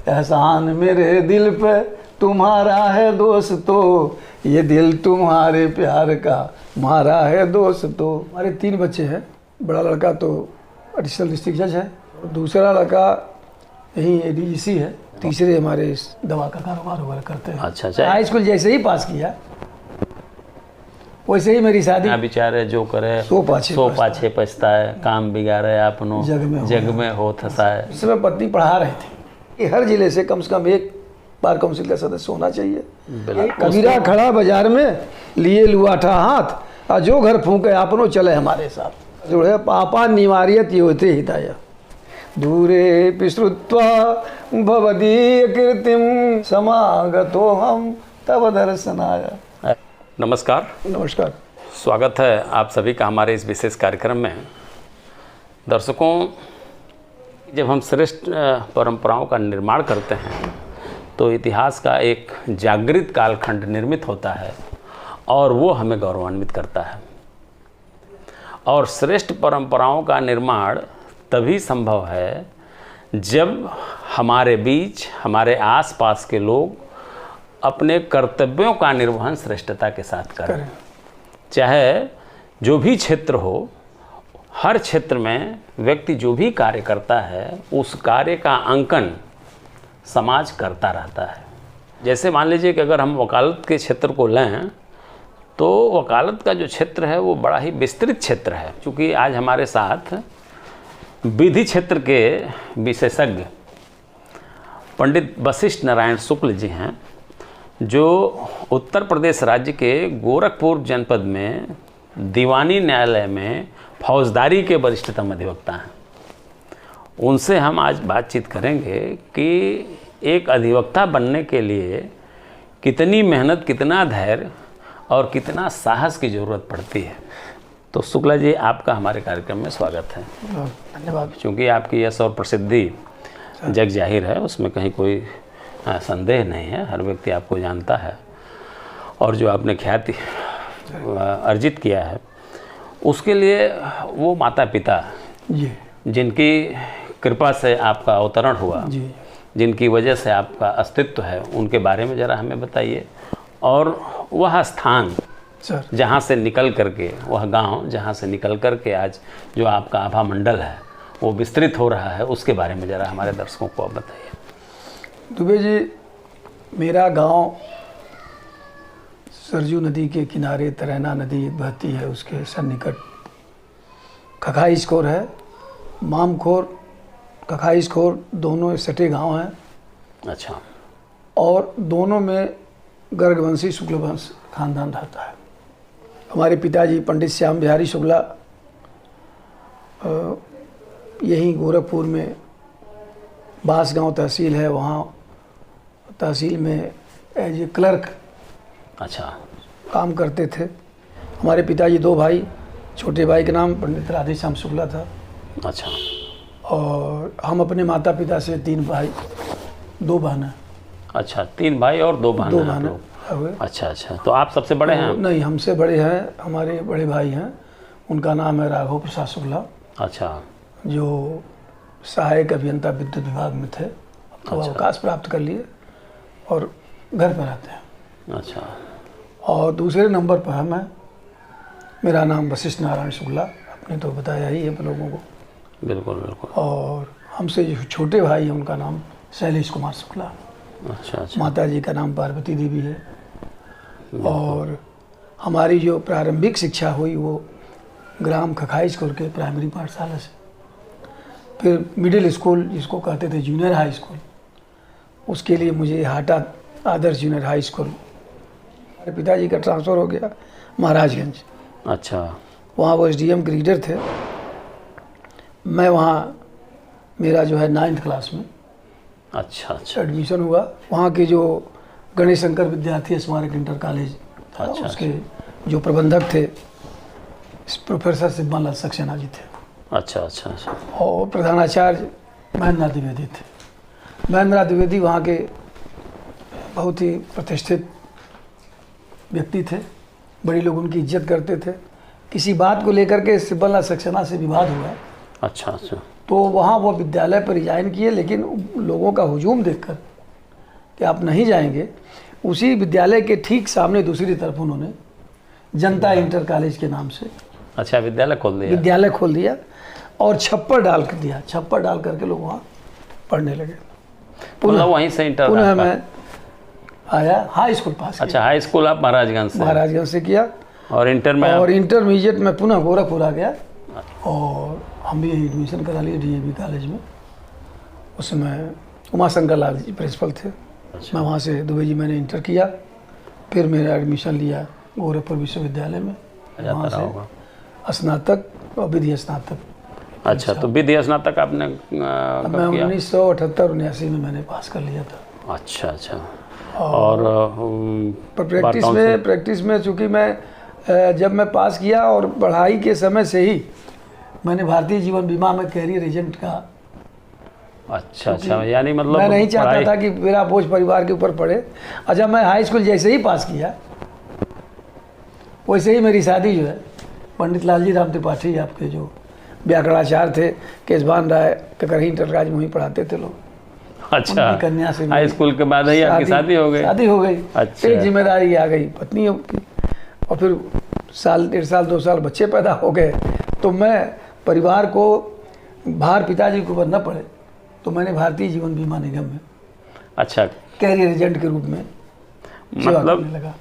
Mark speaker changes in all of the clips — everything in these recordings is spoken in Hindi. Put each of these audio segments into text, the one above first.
Speaker 1: एहसान मेरे दिल पे तुम्हारा है दोस्तों, ये दिल तुम्हारे प्यार का मारा है दोस्तों। हमारे 3 बच्चे हैं। बड़ा लड़का तो एडिशनल डिस्ट्रिक्ट जज है, और दूसरा लड़का यहीं एडीजीसी है, तीसरे हमारे इस दवा का कारोबार वगैरह करते हैं।
Speaker 2: अच्छा।
Speaker 1: हाई स्कूल जैसे ही पास किया वैसे ही मेरी शादी।
Speaker 2: बेचारे जो करे
Speaker 1: सो पाछे
Speaker 2: पछता है, काम बिगाड़े अपनो जग में हो थसा है।
Speaker 1: इस समय पत्नी पढ़ा रहे थे कि हर जिले से कम एक बार काउंसिल का सदस्य होना चाहिए। कबीरा खड़ा बाजार में लिए लुआठा हाथ, और जो घर फूके आपनो चले हमारे साथ। जो है पापा निवार्यत योते हिताय दूरे पिश्रुत्वा भवदीय कीर्तिम समागतो हम तव दर्शनाय।
Speaker 2: नमस्कार। स्वागत है आप सभी का हमारे इस विशेष कार्यक्रम में। दर्शकों, जब हम श्रेष्ठ परंपराओं का निर्माण करते हैं तो इतिहास का एक जागृत कालखंड निर्मित होता है और वो हमें गौरवान्वित करता है। और श्रेष्ठ परंपराओं का निर्माण तभी संभव है जब हमारे बीच, हमारे आसपास के लोग अपने कर्तव्यों का निर्वहन श्रेष्ठता के साथ करें। चाहे जो भी क्षेत्र हो, हर क्षेत्र में व्यक्ति जो भी कार्य करता है उस कार्य का अंकन समाज करता रहता है। जैसे मान लीजिए कि अगर हम वकालत के क्षेत्र को लें तो वकालत का जो क्षेत्र है वो बड़ा ही विस्तृत क्षेत्र है। क्योंकि आज हमारे साथ विधि क्षेत्र के विशेषज्ञ पंडित वशिष्ठ नारायण शुक्ल जी हैं, जो उत्तर प्रदेश राज्य के गोरखपुर जनपद में दीवानी न्यायालय में फौजदारी के वरिष्ठतम अधिवक्ता हैं। उनसे हम आज बातचीत करेंगे कि एक अधिवक्ता बनने के लिए कितनी मेहनत, कितना धैर्य और कितना साहस की ज़रूरत पड़ती है। तो शुक्ला जी, आपका हमारे कार्यक्रम में स्वागत है।
Speaker 1: धन्यवाद।
Speaker 2: क्योंकि आपकी यश और प्रसिद्धि जग जाहिर है, उसमें कहीं कोई संदेह नहीं है। हर व्यक्ति आपको जानता है और जो आपने ख्याति अर्जित किया है उसके लिए वो माता पिता
Speaker 1: जी,
Speaker 2: जिनकी कृपा से आपका अवतरण हुआ
Speaker 1: जी,
Speaker 2: जिनकी वजह से आपका अस्तित्व है, उनके बारे में ज़रा हमें बताइए। और वह स्थान
Speaker 1: सर
Speaker 2: जहाँ से निकल करके, वह गांव जहाँ से निकल करके आज जो आपका आभा मंडल है वो विस्तृत हो रहा है, उसके बारे में ज़रा हमारे दर्शकों को आप बताइए।
Speaker 1: दुबे जी, मेरा गांव सरजू नदी के किनारे तरैना नदी बहती है, उसके सन्निकट खखाई स्कोर है। मामखोर, खखाई स्कोर दोनों सटे गांव हैं।
Speaker 2: अच्छा। और
Speaker 1: दोनों में गर्गवंशी शुक्ल वंश खानदान रहता है। हमारे पिताजी पंडित श्याम बिहारी शुक्ला यहीं गोरखपुर में बांसगांव तहसील है, वहाँ तहसील में एज ए क्लर्क
Speaker 2: अच्छा
Speaker 1: काम करते थे। हमारे पिताजी 2 भाई, छोटे भाई का नाम पंडित राधेश्याम शुक्ला था।
Speaker 2: अच्छा।
Speaker 1: और हम अपने माता पिता से 3 भाई 2 बहन।
Speaker 2: अच्छा, 3 भाई और 2 बहन।
Speaker 1: 2 बहन हुए।
Speaker 2: अच्छा। तो आप सबसे बड़े हैं?
Speaker 1: नहीं, हमसे बड़े हैं, हमारे बड़े भाई हैं, उनका नाम है राघव प्रसाद शुक्ला।
Speaker 2: अच्छा।
Speaker 1: जो सहायक अभियंता विद्युत विभाग में थे, तो अवकाश प्राप्त कर लिए और घर पर रहते हैं।
Speaker 2: अच्छा।
Speaker 1: और दूसरे नंबर पर मैं, मेरा नाम वशिष्ठ नारायण शुक्ला, आपने तो बताया ही है लोगों को।
Speaker 2: बिल्कुल।
Speaker 1: और हमसे जो छोटे भाई हैं उनका नाम शैलेश कुमार शुक्ला।
Speaker 2: अच्छा।
Speaker 1: माता जी का नाम पार्वती देवी है। और हमारी जो प्रारंभिक शिक्षा हुई वो ग्राम खखाई स्कूल के प्राइमरी पाठशाला से, फिर मिडिल स्कूल जिसको कहते थे जूनियर हाई स्कूल, उसके लिए मुझे हाटा आदर्श जूनियर हाई स्कूल, मेरे पिताजी का ट्रांसफ़र हो गया महाराजगंज।
Speaker 2: अच्छा।
Speaker 1: वहाँ वो एसडीएम के रीडर थे। मैं वहाँ, मेरा जो है 9th क्लास में
Speaker 2: अच्छा
Speaker 1: एडमिशन हुआ। वहाँ के जो गणेश शंकर विद्यार्थी स्मारक इंटर कॉलेज था, उसके जो प्रबंधक थे प्रोफेसर शिवलाल सक्सेना जी थे।
Speaker 2: अच्छा।
Speaker 1: और प्रधानाचार्य महेंद्र द्विवेदी थे। महेंद्र द्विवेदी वहाँ के बहुत ही प्रतिष्ठित व्यक्ति थे, बड़े लोग उनकी इज्जत करते थे। किसी बात को लेकर के शिवलाल सक्सेना से विवाद हुआ
Speaker 2: अच्छा अच्छा।
Speaker 1: तो वहाँ वो विद्यालय पर रिजाइन किए, लेकिन लोगों का हुजूम देखकर कि आप नहीं जाएंगे, उसी विद्यालय के ठीक सामने दूसरी तरफ उन्होंने जनता इंटर कॉलेज के नाम से
Speaker 2: अच्छा विद्यालय खोल दिया।
Speaker 1: विद्यालय खोल दिया और छप्पर डाल कर दिया, छप्पर डाल करके लोग वहाँ पढ़ने लगे।
Speaker 2: पुनः वहीं से इंटर
Speaker 1: पुनः मैं आया, हाई स्कूल पास
Speaker 2: अच्छा हाई स्कूल आप महाराजगंज से?
Speaker 1: महाराजगंज से किया।
Speaker 2: और इंटर में?
Speaker 1: और इंटरमीडिएट में पुनः गोरखपुर आ गया और हम भी एडमिशन करा लिए डीएवी कॉलेज में। उसमें उमाशंकर लाल जी प्रिंसिपल थे। मैं वहाँ से दुबई जी मैंने इंटर किया, फिर मेरा एडमिशन लिया गोरखपुर विश्वविद्यालय में, वहाँ से स्नातक और विधि स्नातक।
Speaker 2: अच्छा, तो विधि स्नातक आपने
Speaker 1: मैं 1978-79 में मैंने पास कर लिया था।
Speaker 2: अच्छा अच्छा। और
Speaker 1: पर प्रैक्टिस में चूँकि मैं जब मैं पास किया और पढ़ाई के समय से ही मैंने भारतीय जीवन बीमा में कैरियर एजेंट का।
Speaker 2: अच्छा अच्छा, यानी मतलब
Speaker 1: मैं नहीं चाहता था कि मेरा बोझ परिवार के ऊपर पड़े। अच्छा, मैं हाई स्कूल जैसे ही पास किया वैसे ही मेरी शादी जो है पंडित लालजी राम त्रिपाठी, आपके जो व्याकरणाचार्य थे, केशवान राय ककरही इंटर कॉलेज में वहीं पढ़ाते थे लोग।
Speaker 2: अच्छा,
Speaker 1: कन्या से
Speaker 2: हाई स्कूल के बाद ही आपकी शादी हो गई?
Speaker 1: शादी हो गई।
Speaker 2: अच्छा।
Speaker 1: एक जिम्मेदारी आ गई पत्नी की, और फिर साल 1.5 साल 2 साल बच्चे पैदा हो गए। तो मैं परिवार को भार पिताजी के ऊपर न पड़े, तो मैंने भारतीय जीवन बीमा निगम में
Speaker 2: अच्छा
Speaker 1: कैरियर एजेंट के रूप में सेवा करने लगा।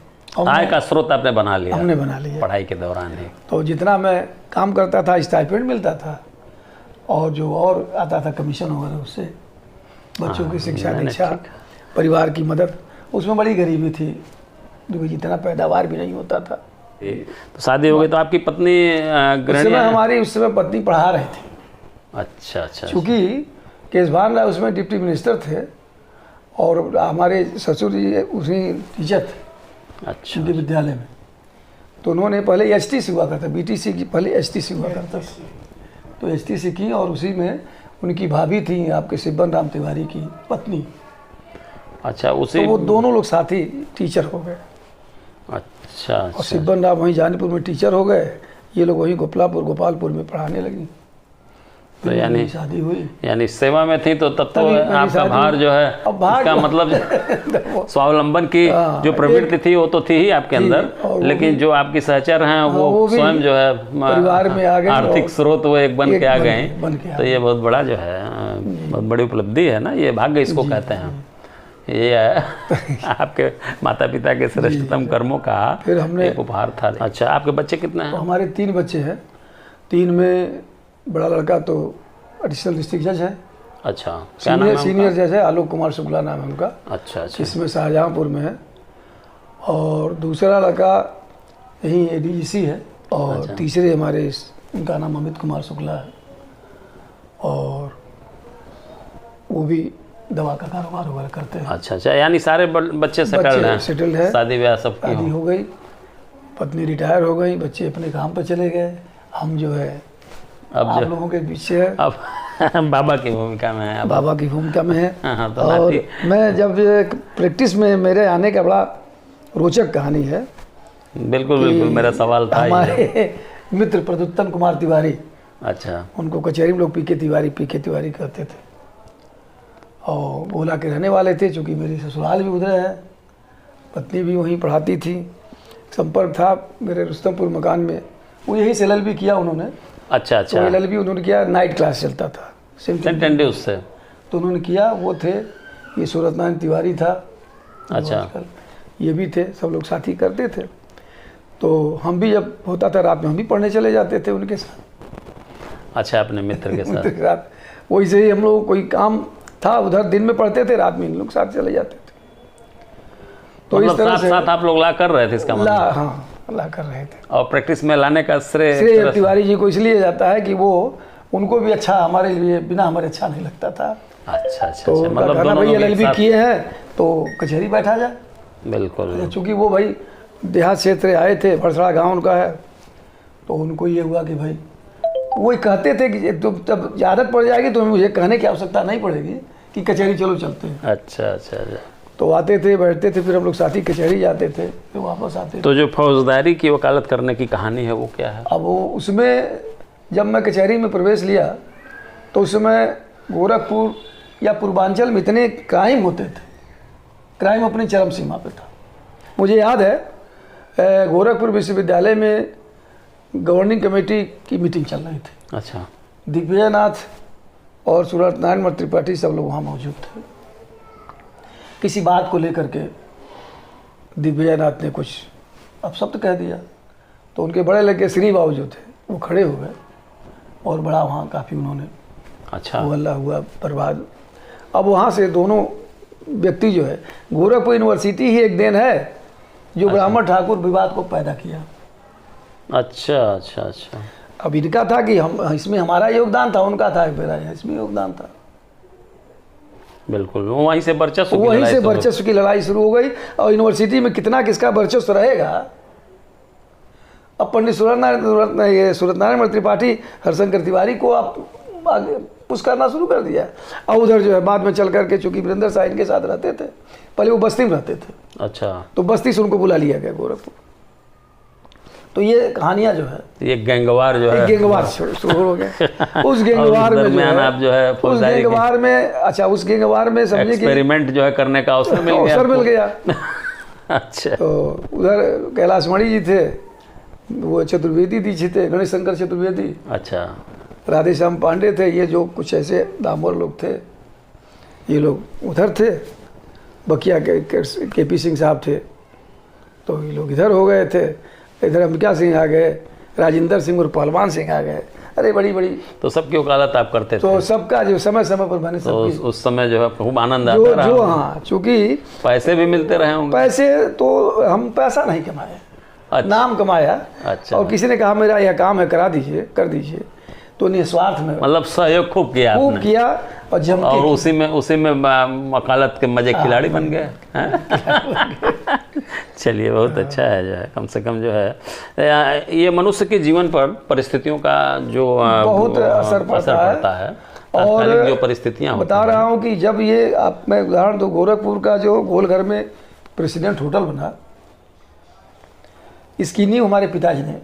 Speaker 2: आय का स्रोत आपने बना लिया?
Speaker 1: हमने बना लिया
Speaker 2: पढ़ाई के दौरान ही।
Speaker 1: तो जितना मैं काम करता था स्टाइपेंड मिलता था, और जो और आता था कमीशन वगैरह, उससे बच्चों की शिक्षा दीक्षा, परिवार की मदद। उसमें बड़ी गरीबी थी, जितना पैदावार भी नहीं होता था।
Speaker 2: तो शादी हो गई तो आपकी पत्नी गृहिणी?
Speaker 1: हमारी उस समय पत्नी पढ़ा रहे थे।
Speaker 2: अच्छा अच्छा।
Speaker 1: चूँकि केशवान राय उसमें डिप्टी मिनिस्टर थे और हमारे ससुर जी उसी टीचर थे।
Speaker 2: अच्छा।
Speaker 1: उनके विद्यालय में। तो उन्होंने पहले एचटीसी हुआ करता, बीटीसी की पहले एचटीसी हुआ करता, तो एचटीसी की, और उसी में उनकी भाभी थी आपके सिब्बन राम तिवारी की पत्नी।
Speaker 2: अच्छा, उसी
Speaker 1: तो वो दोनों लोग साथ ही टीचर हो गए।
Speaker 2: अच्छा।
Speaker 1: और सिब्बन राम वहीं जानीपुर में टीचर हो गए, ये लोग वहीं गोपालपुर में पढ़ाने लगी।
Speaker 2: तो यानी
Speaker 1: शादी हुई,
Speaker 2: यानी सेवा में थी, तो तब तो आपका भार जो है, इसका मतलब स्वावलंबन की जो प्रवृत्ति थी वो तो थी ही आपके अंदर, लेकिन जो आपकी सहचर हैं वो स्वयं जो है
Speaker 1: परिवार में आ गए,
Speaker 2: आर्थिक स्रोत वो एक बन के आ गए। तो ये बहुत बड़ा जो है, बहुत बड़ी उपलब्धि है ना, ये भाग्य इसको कहते हैं। ये है आपके माता पिता के श्रेष्ठतम कर्मों का
Speaker 1: फिर हमने
Speaker 2: एक उपहार था। अच्छा, आपके बच्चे कितने हैं?
Speaker 1: हमारे 3 बच्चे हैं। 3 में बड़ा लड़का तो एडिशनल डिस्ट्रिक्ट जज है।
Speaker 2: अच्छा, क्या नाम है?
Speaker 1: सीनियर जज है, आलोक कुमार शुक्ला नाम है उनका।
Speaker 2: अच्छा अच्छा।
Speaker 1: इसमें शाहजहाँपुर में है। और दूसरा लड़का यहीं एडीजीसी है। और अच्छा। तीसरे हमारे उनका नाम अमित कुमार शुक्ला है, और वो भी दवा का कारोबार वगैरह करते हैं।
Speaker 2: अच्छा अच्छा, यानी सारे बच्चे सेटल्ड हैं? शादी ब्याह सब
Speaker 1: शादी हो गई, पत्नी रिटायर हो गई, बच्चे अपने काम पर चले गए। हम जो है अब आप लोगों के पीछे है,
Speaker 2: अब बाबा की भूमिका में है।
Speaker 1: बाबा की भूमिका में है।
Speaker 2: तो
Speaker 1: और मैं जब प्रैक्टिस में मेरे आने का बड़ा रोचक कहानी है।
Speaker 2: बिल्कुल बिल्कुल, मेरा सवाल था।
Speaker 1: हमारे मित्र प्रदुत्तम कुमार तिवारी,
Speaker 2: अच्छा,
Speaker 1: उनको कचहरी में लोग पीके तिवारी कहते थे, और गोला के रहने वाले थे। चूँकि मेरी ससुराल भी उधर है, पत्नी भी वहीं पढ़ाती थी, संपर्क था मेरे रुस्तमपुर मकान में। वो यही से LLB किया उन्होंने।
Speaker 2: अच्छा अच्छा।
Speaker 1: तो LLB उन्होंने किया, नाइट क्लास चलता था
Speaker 2: सेंट एंड्रूज से,
Speaker 1: तो उन्होंने किया। वो थे, ये सूरत नारायण तिवारी था,
Speaker 2: अच्छा,
Speaker 1: ये भी थे, सब लोग साथी करते थे। तो हम भी जब होता था रात में हम भी पढ़ने चले जाते थे उनके साथ।
Speaker 2: अच्छा, अपने मित्र के साथ।
Speaker 1: वही से ही हम लोग कोई काम था उधर, दिन में पढ़ते थे, रात में इन लोग साथ चले जाते थे।
Speaker 2: तो इस तरह से साथ आप लोग ला कर रहे थे इसका मतलब?
Speaker 1: हाँ, ला कर रहे थे।
Speaker 2: और प्रैक्टिस में लाने का
Speaker 1: श्रेय तिवारी जी को इसलिए जाता है कि वो उनको भी अच्छा, हमारे लिए बिना हमारे अच्छा नहीं लगता था।
Speaker 2: अच्छा अच्छा।
Speaker 1: तो मतलब दोनों भाई LLB किए हैं तो कचहरी बैठा जाए।
Speaker 2: बिल्कुल।
Speaker 1: चूँकि वो भाई देहात क्षेत्र आए थे, भरसड़ा गाँव उनका है, तो उनको ये हुआ कि भाई वो कहते थे कि तुम जब आदत पड़ जाएगी तो मुझे कहने की आवश्यकता नहीं पड़ेगी कि कचहरी चलो चलते हैं।
Speaker 2: अच्छा अच्छा।
Speaker 1: तो आते थे, बैठते थे, फिर हम लोग साथी कचहरी जाते थे, फिर वापस आते थे।
Speaker 2: तो जो फौजदारी की वकालत करने की कहानी है वो क्या है?
Speaker 1: अब वो उसमें जब मैं कचहरी में प्रवेश लिया तो उस समय गोरखपुर या पूर्वांचल में इतने क्राइम होते थे, क्राइम अपनी चरम सीमा पे था। मुझे याद है गोरखपुर विश्वविद्यालय में गवर्निंग कमेटी की मीटिंग चल रही थी।
Speaker 2: अच्छा।
Speaker 1: दिग्विजयनाथ और सूरत नारायण त्रिपाठी सब लोग वहाँ मौजूद थे। किसी बात को लेकर के दिग्विजयनाथ ने कुछ अपशब्द कह दिया, तो उनके बड़े लड़के श्री बाबू जो थे वो खड़े हो गए और बड़ा वहाँ काफ़ी उन्होंने
Speaker 2: अच्छा
Speaker 1: वो हल्ला हुआ, बर्बाद। अब वहाँ से दोनों व्यक्ति जो है, गोरखपुर यूनिवर्सिटी ही एक देन है जो ब्राह्मण ठाकुर विवाद को पैदा किया।
Speaker 2: अच्छा अच्छा अच्छा।
Speaker 1: अब इनका था कि हम इसमें हमारा योगदान था, उनका था मेरा इसमें योगदान था।
Speaker 2: बिल्कुल, वहीं से वर्चस्व की
Speaker 1: वहीं
Speaker 2: लड़ाई
Speaker 1: से
Speaker 2: शुरू-
Speaker 1: वर्चस्व की लड़ाई शुरू हो गई। और यूनिवर्सिटी में कितना किसका वर्चस्व रहेगा। अब पंडित सूरत नारायण त्रिपाठी हरशंकर तिवारी को आप आगे पुश करना शुरू कर दिया। और उधर जो है बाद में चल करके, चूंकि वीरेंद्र साहिन के साथ रहते थे, पहले वो बस्ती में रहते थे,
Speaker 2: अच्छा।
Speaker 1: तो बस्ती से उनको बुला लिया गया गोरखपुर। तो ये कहानियां जो है,
Speaker 2: ये गैंगवार जो है,
Speaker 1: गैंगवार शुरू हो गया। उस गैंगवार में
Speaker 2: आप जो है
Speaker 1: उस
Speaker 2: फौजदारी की
Speaker 1: गैंगवार में, अच्छा उस गैंगवार में समझिए कि
Speaker 2: एक्सपेरिमेंट जो है करने का अवसर मिल गया
Speaker 1: अवसर मिल
Speaker 2: आपको।
Speaker 1: गया।
Speaker 2: अच्छा।
Speaker 1: तो उधर कैलाश मणि जी थे, वो चतुर्वेदी दीक्षित थे, गणेश शंकर चतुर्वेदी,
Speaker 2: अच्छा।
Speaker 1: राधेश्याम पांडे थे, ये जो कुछ ऐसे दामोर लोग थे, ये लोग उधर थे। बकिया के पी सिंह साहब थे, तो ये लोग इधर हो गए थे। इधर अंबिका सिंह आ गए, राजेंद्र सिंह और पहलवान सिंह आ गए। अरे बड़ी बड़ी,
Speaker 2: तो सबकी वकालत आप करते थे?
Speaker 1: तो सबका जो समय समय पर मैंने
Speaker 2: तो उस समय जो है खूब आनंद
Speaker 1: जो
Speaker 2: आता रहा?
Speaker 1: जो हाँ, चूंकि
Speaker 2: पैसे भी मिलते रहे होंगे?
Speaker 1: पैसे तो हम पैसा नहीं कमाए,
Speaker 2: अच्छा।
Speaker 1: नाम कमाया।
Speaker 2: अच्छा।
Speaker 1: और किसी ने कहा मेरा यह काम है, करा दीजिए, कर दीजिए, तो निस्वार्थ में
Speaker 2: मतलब सहयोग खूब किया
Speaker 1: खूब
Speaker 2: आपने?
Speaker 1: किया। और जम
Speaker 2: और
Speaker 1: के
Speaker 2: उसी में वकालत के मजे खिलाड़ी बन गए हैं? चलिए, बहुत अच्छा है जो है, कम से कम जो है ये मनुष्य के जीवन पर परिस्थितियों का जो
Speaker 1: बहुत असर पड़ता है। और
Speaker 2: तात्कालिक जो परिस्थितियाँ होती
Speaker 1: बता रहा हूँ कि जब ये आप, मैं उदाहरण दो, गोरखपुर का जो गोलघर में प्रेसिडेंट होटल बना, इसकी नींव हमारे पिताजी ने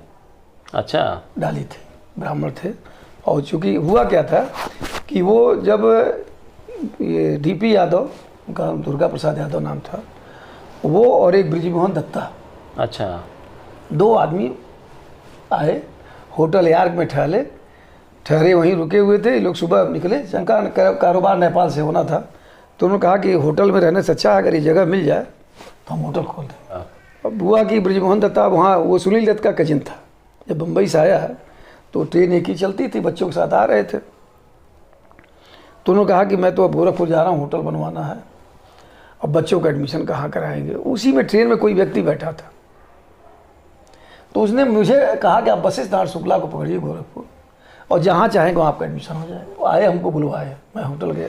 Speaker 2: अच्छा
Speaker 1: डाली थी, ब्राह्मण थे। और चूंकि हुआ क्या था कि वो जब ये डीपी यादव, उनका दुर्गा प्रसाद यादव नाम था, वो और एक ब्रिजमोहन दत्ता,
Speaker 2: अच्छा,
Speaker 1: दो आदमी आए, होटल यार्क में ठहरे, वहीं रुके हुए थे। ये लोग सुबह निकले, उनका कारोबार नेपाल से होना था, तो उन्होंने कहा कि होटल में रहने से अच्छा अगर ये जगह मिल जाए तो हम होटल खोल दें। अब हुआ कि ब्रिजमोहन दत्ता वहाँ, वो सुनील दत्त का कजिन था, जब बम्बई से आया तो ट्रेन एक ही चलती थी, बच्चों के साथ आ रहे थे, तो उन्होंने कहा कि मैं तो अब गोरखपुर जा रहा हूँ, होटल बनवाना है, अब बच्चों का एडमिशन कहाँ कराएंगे। उसी में ट्रेन में कोई व्यक्ति बैठा था, तो उसने मुझे कहा कि आप बस स्टैंड शुक्ला को पकड़िए गोरखपुर, और जहाँ चाहेंगे वहाँ आपका एडमिशन हो जाए। वो आए, हमको बुलवाए, मैं होटल गया,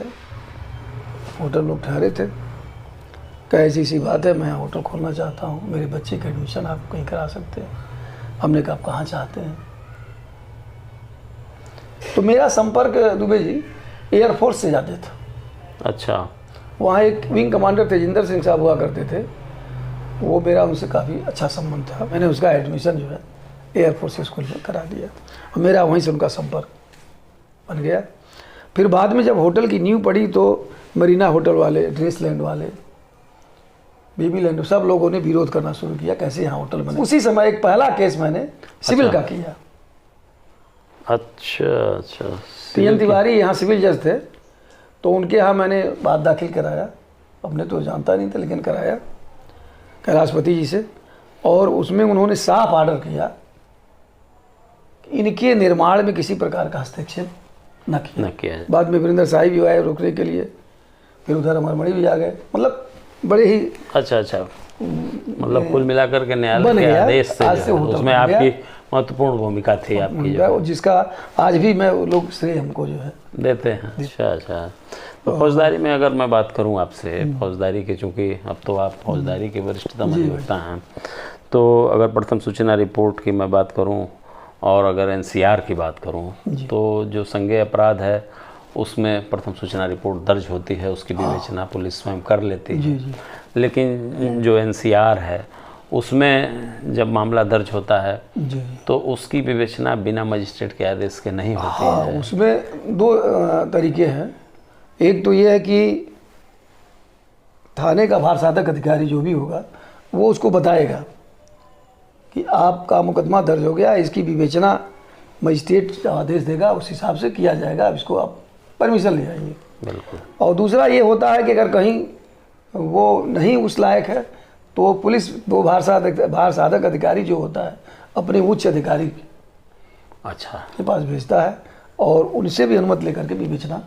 Speaker 1: होटल लोग ठहरे थे, कहा ऐसी सी बात है, मैं होटल खोलना चाहता हूँ, मेरे बच्चे का एडमिशन आप कहीं करा सकते हैं। हमने कहा आप कहाँ चाहते हैं? तो मेरा संपर्क दुबे जी एयरफोर्स से ज़्यादा था।
Speaker 2: अच्छा।
Speaker 1: वहाँ एक विंग कमांडर थे, जिंदर सिंह साहब हुआ करते थे, वो मेरा उनसे काफ़ी अच्छा संबंध था। मैंने उसका एडमिशन जो है एयरफोर्स स्कूल में करा दिया, और मेरा वहीं से उनका संपर्क बन गया। फिर बाद में जब होटल की नींव पड़ी तो मरीना होटल वाले, ड्रेसलैंड वाले, बेबी लैंड, सब लोगों ने विरोध करना शुरू किया, कैसे यहाँ होटल बने। उसी समय एक पहला केस मैंने सिविल का किया।
Speaker 2: अच्छा अच्छा।
Speaker 1: TN तिवारी यहाँ सिविल जज थे, तो उनके यहाँ मैंने बात दाखिल कराया, अपने तो जानता नहीं था लेकिन कराया कैलाशपति जी से, और उसमें उन्होंने साफ ऑर्डर किया कि इनके निर्माण में किसी प्रकार का हस्तक्षेप न किया। बाद में वीरेंद्र साहिब भी आए रोकने के लिए, फिर उधर अमरमणि भी आ गए, मतलब बड़े ही
Speaker 2: अच्छा अच्छा। मतलब कुल मिलाकर के न्यायालय के आदेश से उसमें आपकी महत्वपूर्ण भूमिका थी आपकी,
Speaker 1: जिसका आज भी मैं लोग श्रेय हमको जो है
Speaker 2: देते हैं। अच्छा अच्छा। तो फौजदारी में अगर मैं बात करूं आपसे, फौजदारी के, चूँकि अब तो आप फौजदारी के वरिष्ठतम अधिवक्ता हैं, तो अगर प्रथम सूचना रिपोर्ट की मैं बात करूं और अगर NCR की बात करूं, तो जो संज्ञेय अपराध है उसमें प्रथम सूचना रिपोर्ट दर्ज होती है, उसकी विवेचना पुलिस स्वयं कर लेती है। लेकिन जो NCR है उसमें जब मामला दर्ज होता है
Speaker 1: जी,
Speaker 2: तो उसकी विवेचना बिना मजिस्ट्रेट के आदेश के नहीं होती
Speaker 1: हाँ,
Speaker 2: है।
Speaker 1: उसमें दो तरीके हैं। एक तो ये है कि थाने का भार साधक अधिकारी जो भी होगा वो उसको बताएगा कि आपका मुकदमा दर्ज हो गया, इसकी विवेचना मजिस्ट्रेट आदेश देगा, उस हिसाब से किया जाएगा, इसको आप परमिशन ले आइए।
Speaker 2: बिल्कुल।
Speaker 1: और दूसरा ये होता है कि अगर कहीं वो नहीं उस लायक है तो पुलिस वो भार साधक अधिकारी जो होता है अपने उच्च अधिकारी
Speaker 2: अच्छा,
Speaker 1: के पास भेजता है और उनसे भी अनुमति लेकर के विवेचना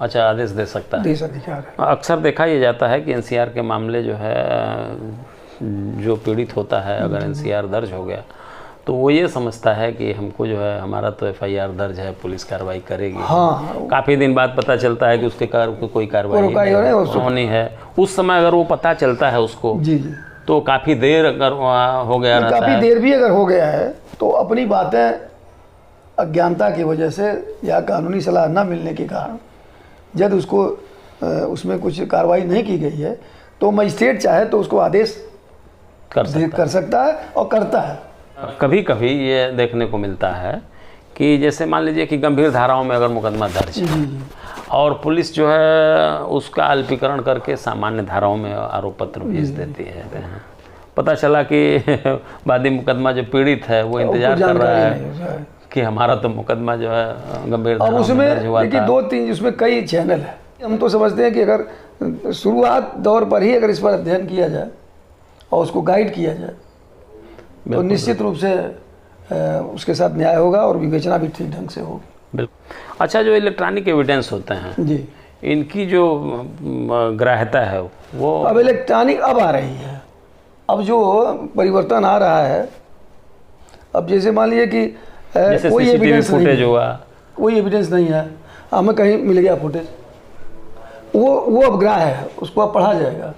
Speaker 2: अच्छा, आदेश दे सकता है।
Speaker 1: देश अधिकार है।
Speaker 2: अक्सर देखा ये जाता है कि एनसीआर के मामले जो है, जो पीड़ित होता है, अगर एनसीआर दर्ज हो गया तो वो ये समझता है कि हमको जो है, हमारा तो एफआईआर दर्ज है, पुलिस कार्रवाई करेगी।
Speaker 1: हाँ,
Speaker 2: काफ़ी दिन बाद पता चलता है कि उसके कोई कार्रवाई होनी है। उस समय अगर वो पता चलता है उसको,
Speaker 1: जी जी,
Speaker 2: तो काफ़ी देर अगर हो गया रहता है,
Speaker 1: काफ़ी देर भी अगर हो गया है तो अपनी बातें अज्ञानता की वजह से या कानूनी सलाह न मिलने के कारण जब उसको उसमें कुछ कार्रवाई नहीं की गई है तो मजिस्ट्रेट चाहे तो उसको आदेश कर सकता है और करता है।
Speaker 2: कभी कभी ये देखने को मिलता है कि जैसे मान लीजिए कि गंभीर धाराओं में अगर मुकदमा दर्ज है और पुलिस जो है उसका अल्पीकरण करके सामान्य धाराओं में आरोप पत्र भेज देती है। पता चला कि वादी मुकदमा जो पीड़ित है वो इंतजार कर रहा है कि हमारा तो मुकदमा जो है गंभीर धाराओं में दर्ज हुआ था।
Speaker 1: देखिए 2-3 उसमें कई चैनल है। हम तो समझते हैं कि अगर शुरुआत दौर पर ही अगर इस पर अध्ययन किया जाए और उसको गाइड किया जाए तो निश्चित रूप से उसके साथ न्याय होगा और विवेचना भी ठीक ढंग से होगी।
Speaker 2: बिल्कुल। अच्छा, जो इलेक्ट्रॉनिक एविडेंस होते हैं
Speaker 1: जी,
Speaker 2: इनकी जो ग्राह्यता है वो
Speaker 1: अब इलेक्ट्रॉनिक अब आ रही है। अब जो परिवर्तन आ रहा है, अब जैसे मान लीजिए कि कोई एविडेंस
Speaker 2: फुटेज हुआ,
Speaker 1: कोई एविडेंस नहीं है, हमें कहीं मिल गया फुटेज, वो अब ग्राह्य है, उसको अब पढ़ा जाएगा।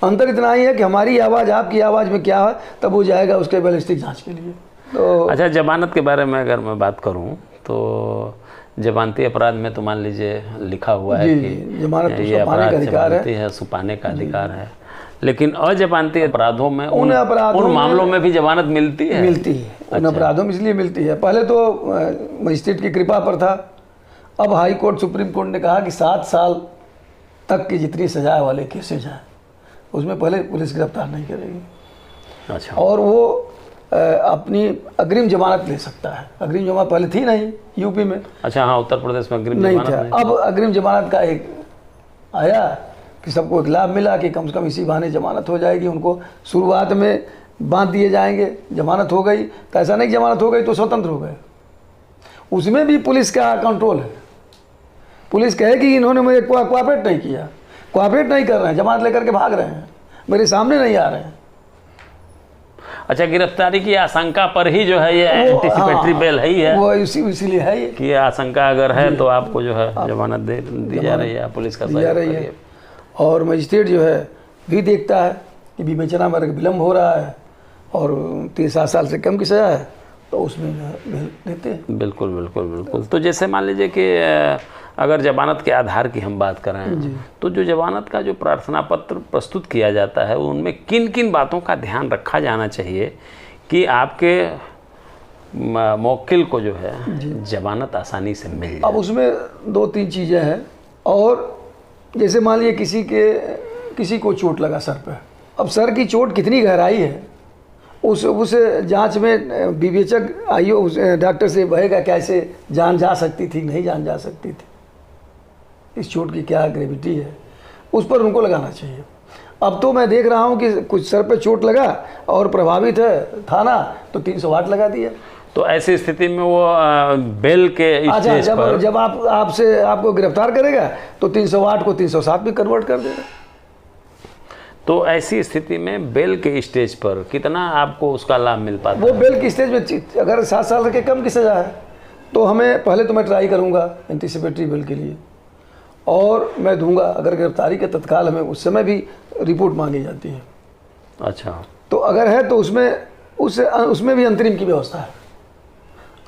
Speaker 1: अंतर इतना ही है कि हमारी आवाज़ आपकी आवाज़ में क्या है, तब वो जाएगा उसके बैलिस्टिक जांच के लिए। तो
Speaker 2: अच्छा, जमानत के बारे में अगर मैं बात करूं तो जमानती अपराध में तो मान लीजिए लिखा हुआ है कि
Speaker 1: जमानत
Speaker 2: ये अपराध जमानती है, सुपाने का अधिकार है, लेकिन अजमानती अपराधों में उन मामलों में भी जमानत मिलती है।
Speaker 1: उन अपराधों में इसलिए मिलती है। पहले तो मजिस्ट्रेट की कृपा पर था, अब हाई कोर्ट सुप्रीम कोर्ट ने कहा कि 7 साल तक की जितनी सजा वाले केसेज हैं उसमें पहले पुलिस गिरफ्तार नहीं करेगी।
Speaker 2: अच्छा,
Speaker 1: और वो अपनी अग्रिम जमानत ले सकता है। अग्रिम जमानत पहले थी नहीं यूपी में।
Speaker 2: अच्छा, हाँ, उत्तर प्रदेश में अग्रिम
Speaker 1: नहीं था। अब अग्रिम जमानत का एक आया कि सबको एक लाभ मिला कि कम से कम इसी बहाने जमानत हो जाएगी। उनको शुरुआत में बांध दिए जाएंगे, जमानत हो गई तो ऐसा नहीं जमानत हो गई तो स्वतंत्र हो गए। उसमें भी पुलिस का कंट्रोल है। पुलिस कहेगी इन्होंने मुझे कोऑपरेट नहीं किया, कोऑपरेट नहीं कर रहे हैं, जमानत लेकर के भाग रहे हैं, मेरे सामने नहीं आ रहे हैं।
Speaker 2: अच्छा, गिरफ्तारी की आशंका पर ही जो है ये एंटीसिपेटरी बेल है ही है,
Speaker 1: वो इसीलिए है ये
Speaker 2: कि आशंका अगर है तो आपको जो है जमानत दी जा रही है, पुलिस का
Speaker 1: दी जा रही है। और मजिस्ट्रेट जो है भी देखता है कि विवेचना में विलम्ब हो रहा है और 3-7 साल से कम की सजा है तो उसमें देते हैं।
Speaker 2: बिल्कुल बिल्कुल बिल्कुल। तो जैसे मान लीजिए कि अगर जमानत के आधार की हम बात करें तो जो जमानत का जो प्रार्थना पत्र प्रस्तुत किया जाता है उनमें किन किन बातों का ध्यान रखा जाना चाहिए कि आपके मौकिल को जो है जमानत आसानी से मिल जाए?
Speaker 1: अब उसमें 2-3 चीज़ें हैं। और जैसे मान लीजिए किसी को चोट लगा सर पे, अब सर की चोट कितनी गहराई है उस जांच में विवेचक आईओ डॉक्टर से बहेगा कैसे जान जा सकती थी, नहीं जान जा सकती थी, इस चोट की क्या ग्रेविटी है, उस पर उनको लगाना चाहिए। अब तो मैं देख रहा हूं कि कुछ सर पे चोट लगा और प्रभावित है थाना तो 308 लगा दिया।
Speaker 2: तो ऐसी स्थिति में वो बेल के स्टेज पर
Speaker 1: जब आपको गिरफ्तार करेगा तो 308 को 307 भी कन्वर्ट कर देगा।
Speaker 2: तो ऐसी स्थिति में बेल के स्टेज पर कितना आपको उसका लाभ मिल पाता
Speaker 1: है? वो बेल के स्टेज में अगर 7 साल के कम की सजा है तो हमें पहले तो मैं ट्राई करूंगा एंटीसिपेटरी बेल के लिए और मैं दूंगा। अगर गिरफ्तारी के तत्काल हमें उस समय भी रिपोर्ट मांगी जाती है।
Speaker 2: अच्छा,
Speaker 1: तो अगर है तो उसमें भी अंतरिम की व्यवस्था है।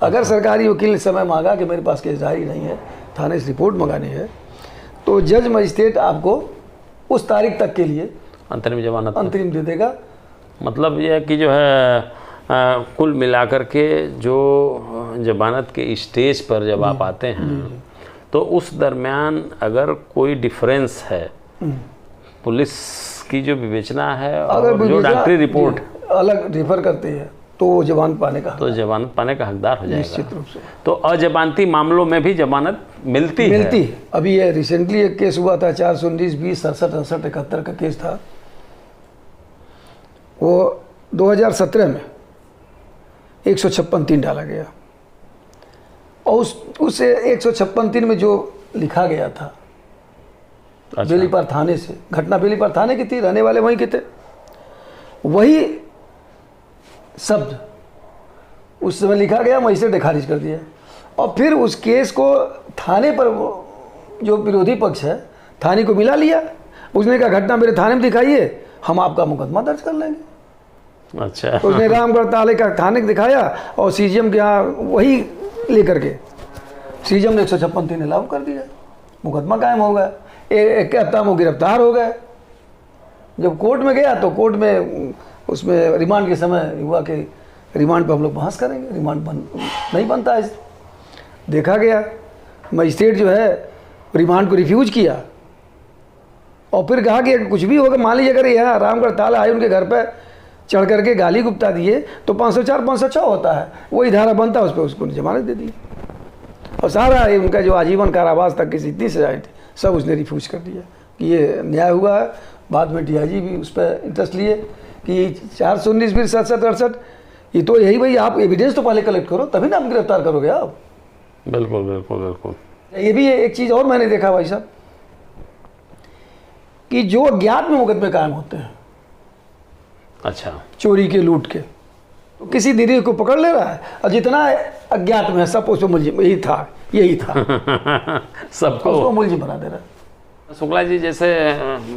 Speaker 1: अगर सरकारी वकील ने समय मांगा कि मेरे पास केस जारी नहीं है, थाने से रिपोर्ट मंगानी है, तो जज मजिस्ट्रेट आपको उस तारीख तक के लिए
Speaker 2: अंतरिम जमानत
Speaker 1: अंतरिम दे देगा
Speaker 2: मतलब यह कि जो है कुल मिलाकर के जो जमानत के स्टेज पर जब आप आते हैं तो उस दरमियान अगर कोई डिफरेंस है, पुलिस की जो विवेचना है और जो डॉक्टरी रिपोर्ट
Speaker 1: अलग रिफर करती है तो वो जमानत पाने का
Speaker 2: हकदार हो जाएगा
Speaker 1: निश्चित रूप से।
Speaker 2: तो अजमानती मामलों में भी जमानत मिलती है।
Speaker 1: अभी ये रिसेंटली एक केस हुआ था 419, 20, 67, 68, 71 का केस था। वो 2017 में 156(3) डाला गया और उस 156(3) में जो लिखा गया था बेलीपार थाने से, घटना बेलीपार थाने की थी, रहने वाले वहीं के थे, वही शब्द उस समय लिखा गया, मजिस्ट्रेट ने खारिज कर दिया। और फिर उस केस को थाने पर जो विरोधी पक्ष है थाने को मिला लिया, उसने कहा घटना मेरे थाने में दिखाइए, हम आपका मुकदमा दर्ज कर लेंगे।
Speaker 2: अच्छा।
Speaker 1: तो उसने रामगढ़ ताले का थाने को दिखाया और सीजीएम के यहाँ वही लेकर के सीजीएम ने 156(3) लागू कर दिया, मुकदमा कायम हो गया। एक हफ्ता में गिरफ्तार हो गए। जब कोर्ट में गया तो कोर्ट में उसमें रिमांड के समय हुआ कि रिमांड पर हम लोग बहस करेंगे, रिमांड नहीं बनता है। देखा गया मजिस्ट्रेट जो है रिमांड को रिफ्यूज किया और फिर कहा कि कुछ भी होगा, मान लीजिए अगर यहाँ रामगढ़ ताला आए उनके घर पर चढ़ करके गाली गुप्ता दिए तो 504, 506 होता है, वही धारा बनता है, उस पर उसको जमानत दे दी। और सारा उनका जो आजीवन कारावास तक की जितनी सजाएँ थी सब उसने रिफ्यूज कर दिया कि ये न्याय हुआ है। बाद में डीआईजी भी उस पर इंटरेस्ट लिए कि 419, 20, 67, 68 ये तो यही भाई, आप एविडेंस तो पहले कलेक्ट करो तभी ना आप गिरफ्तार करोगे आप।
Speaker 2: बिल्कुल बिल्कुल बिल्कुल।
Speaker 1: ये भी एक चीज़ और मैंने देखा भाई साहब कि जो अज्ञात में मुकदमे कायम होते हैं,
Speaker 2: अच्छा,
Speaker 1: चोरी के, लूट के, तो किसी निरीह को पकड़ ले रहा है और जितना अज्ञात में है सब उसको मुलजिम यही था
Speaker 2: सबको
Speaker 1: उसको मुलजिम बना दे रहा है।
Speaker 2: शुक्ला जी, जैसे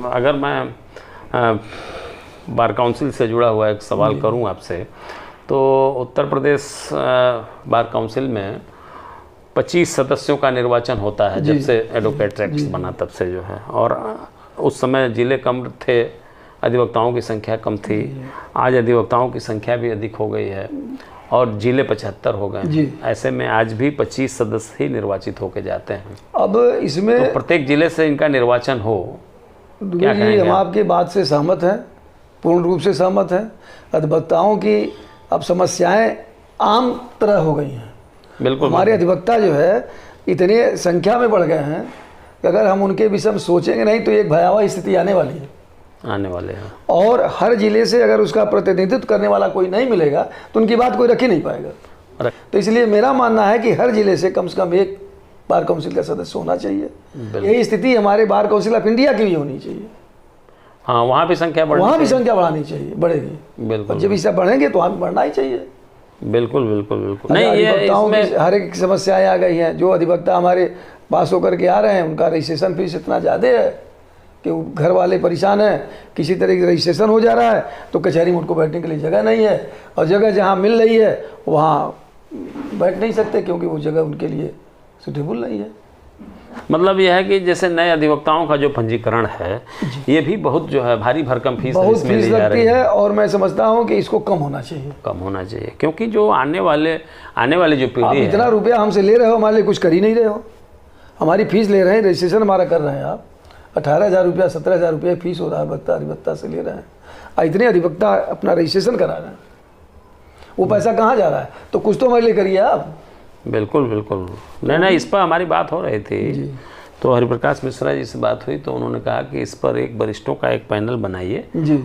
Speaker 2: अगर मैं बार काउंसिल से जुड़ा हुआ एक सवाल करूं आपसे, तो उत्तर प्रदेश बार काउंसिल में 25 सदस्यों का निर्वाचन होता है जब से एडवोकेट एक्ट बना तब से जो है, और उस समय जिले कम थे, अधिवक्ताओं की संख्या कम थी। आज अधिवक्ताओं की संख्या भी अधिक हो गई है और जिले 75 हो गए। ऐसे में आज भी 25 सदस्य ही निर्वाचित होकर जाते हैं।
Speaker 1: अब इसमें
Speaker 2: तो प्रत्येक जिले से इनका निर्वाचन हो,
Speaker 1: क्या कहेंगे? हम आपकी बात से सहमत हैं, पूर्ण रूप से सहमत हैं। अधिवक्ताओं की अब समस्याएं आम तरह हो गई हैं।
Speaker 2: बिल्कुल,
Speaker 1: हमारे अधिवक्ता जो है इतने संख्या में बढ़ गए हैं कि अगर हम उनके विषय में सोचेंगे नहीं तो एक भयावह स्थिति आने वाली है,
Speaker 2: आने वाले हैं।
Speaker 1: और हर जिले से अगर उसका प्रतिनिधित्व करने वाला कोई नहीं मिलेगा तो उनकी बात कोई रख ही नहीं पाएगा। तो इसलिए मेरा मानना है कि हर जिले से कम एक बार काउंसिल का सदस्य होना चाहिए। यही स्थिति हमारे बार काउंसिल ऑफ इंडिया की भी होनी चाहिए।
Speaker 2: हाँ, वहाँ भी संख्या
Speaker 1: बढ़ानी चाहिए, बढ़ेगी। बिल्कुल, जब इससे बढ़ेंगे तो हमें बढ़ना ही चाहिए।
Speaker 2: बिल्कुल बिल्कुल बिल्कुल। नहीं, ये
Speaker 1: अधिवक्ताओं की हर एक समस्याएं आ गई हैं। जो अधिवक्ता हमारे पास होकर के आ रहे हैं उनका रजिस्ट्रेशन फीस इतना ज़्यादा है कि घर वाले परेशान हैं, किसी तरह की रजिस्ट्रेशन हो जा रहा है तो कचहरी में उनको बैठने के लिए जगह नहीं है, और जगह जहाँ मिल रही है वहाँ बैठ नहीं सकते क्योंकि वो जगह उनके लिए सूटेबल नहीं है।
Speaker 2: मतलब यह है कि जैसे नए अधिवक्ताओं का जो पंजीकरण है ये भी बहुत जो है भारी भरकम फीस
Speaker 1: लगती है, और मैं समझता हूँ कि इसको कम होना चाहिए,
Speaker 2: क्योंकि जो आने वाले जो पीढ़ी है,
Speaker 1: इतना रुपया हमसे ले रहे हो, हमारे लिए कुछ कर ही नहीं रहे हो। हमारी फीस ले रहे हैं, रजिस्ट्रेशन हमारा कर रहे हैं आप, 18,000 रुपया 17,000 रुपया फीस हो रहा है, अधिवक्ता से ले रहे हैं। इतने अधिवक्ता अपना रजिस्ट्रेशन करा रहे हैं, वो पैसा कहाँ जा रहा है? तो कुछ तो हमारे लिए करिए आप।
Speaker 2: बिल्कुल बिल्कुल। नहीं, इस पर हमारी बात हो रही थी तो हरिप्रकाश मिश्रा जी से बात हुई तो उन्होंने कहा कि इस पर एक वरिष्ठों का एक पैनल बनाइए